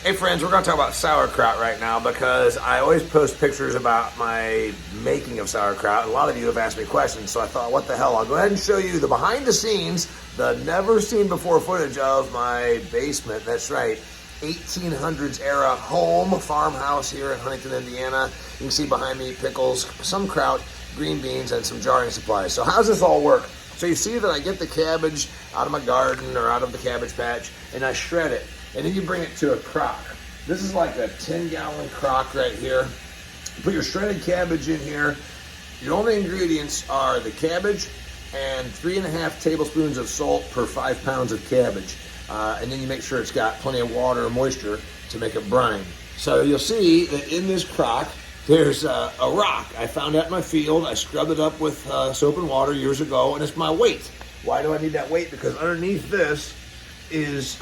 Hey friends, we're going to talk about sauerkraut right now because I always post pictures about my making of sauerkraut. A lot of you have asked me questions, so I thought, what the hell, I'll go ahead and show you the behind the scenes, the never seen before footage of my basement. That's right, 1800s era home farmhouse here in Huntington, Indiana. You can see behind me pickles, some kraut, green beans, and some jarring supplies. So how's this all work? So you see that I get the cabbage out of my garden or out of the cabbage patch and I shred it. And then you bring it to a crock. This is like a 10-gallon crock right here. You put your shredded cabbage in here. Your only ingredients are the cabbage and 3.5 tablespoons of salt per 5 pounds of cabbage. And then you make sure it's got plenty of water or moisture to make a brine. So you'll see that in this crock, there's a rock. I found that in my field. I scrubbed it up with soap and water years ago, and it's my weight. Why do I need that weight? Because underneath this is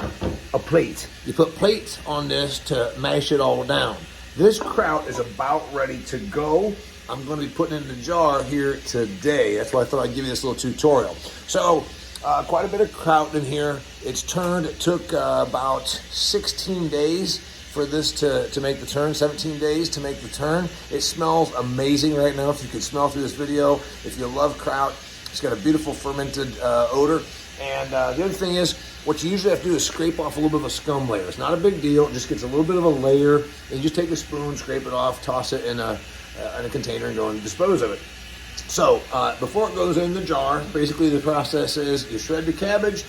a plate. You put plates on this to mash it all down. This kraut is about ready to go. I'm going to be putting it in the jar here today. That's why I thought I'd give you this little tutorial. So quite a bit of kraut in here. It's turned. It took about 16 days for this to make the turn, 17 days to make the turn. It smells amazing right now. If you can smell through this video, if you love kraut, it's got a beautiful fermented odor. And the other thing is, what you usually have to do is scrape off a little bit of a scum layer. It's not a big deal. It just gets a little bit of a layer. And you just take a spoon, scrape it off, toss it in a container, and go and dispose of it. So before it goes in the jar, basically the process is you shred the cabbage,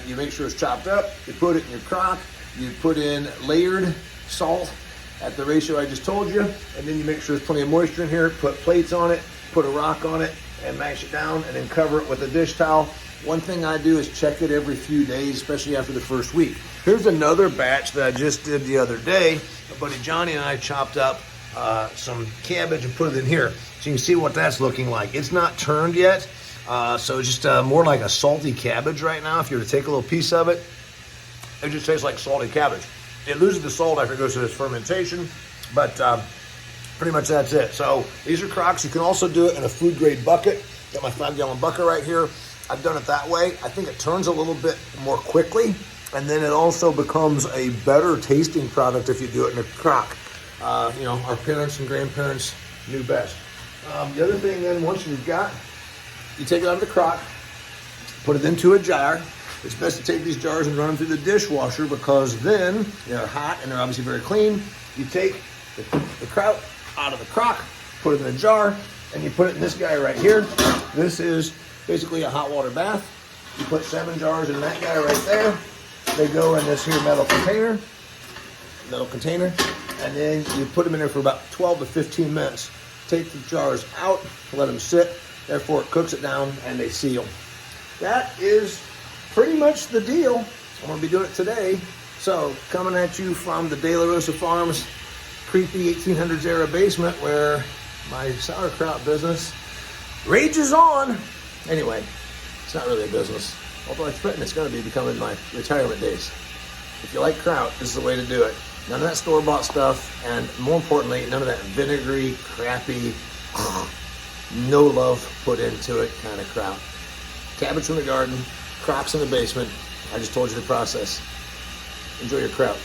you make sure it's chopped up, you put it in your crock, you put in layered salt at the ratio I just told you, and then you make sure there's plenty of moisture in here, put plates on it, put a rock on it, and mash it down, and then cover it with a dish towel. One thing I do is check it every few days, especially after the first week. Here's another batch that I just did the other day. My buddy Johnny and I chopped up some cabbage and put it in here. So you can see what that's looking like. It's not turned yet, so it's just more like a salty cabbage right now. If you were to take a little piece of it, it just tastes like salty cabbage. It loses the salt after it goes through this fermentation, but pretty much that's it. So these are crocks. You can also do it in a food grade bucket. Got my 5-gallon bucket right here. I've done it that way. I think it turns a little bit more quickly, and then it also becomes a better tasting product if you do it in a crock. You know, our parents and grandparents knew best. The other thing then, once you've got, you take it out of the crock, put it into a jar. It's best to take these jars and run them through the dishwasher because then they're hot and they're obviously very clean. You take the kraut out of the crock, put it in a jar, and you put it in this guy right here. This is basically a hot water bath. You put 7 jars in that guy right there. They go in this here metal container, and then you put them in there for about 12 to 15 minutes. Take the jars out, let them sit, therefore it cooks it down and they seal. That is pretty much the deal. I'm gonna be doing it today. So coming at you from the DaLoRosa Farms creepy 1800s era basement where my sauerkraut business rages on. Anyway, it's not really a business, although I threaten it's going to be becoming my retirement days. If you like kraut, this is the way to do it. None of that store-bought stuff, and more importantly, none of that vinegary, crappy, no love put into it kind of kraut. Cabbage from the garden, crops in the basement. I just told you the process. Enjoy your kraut.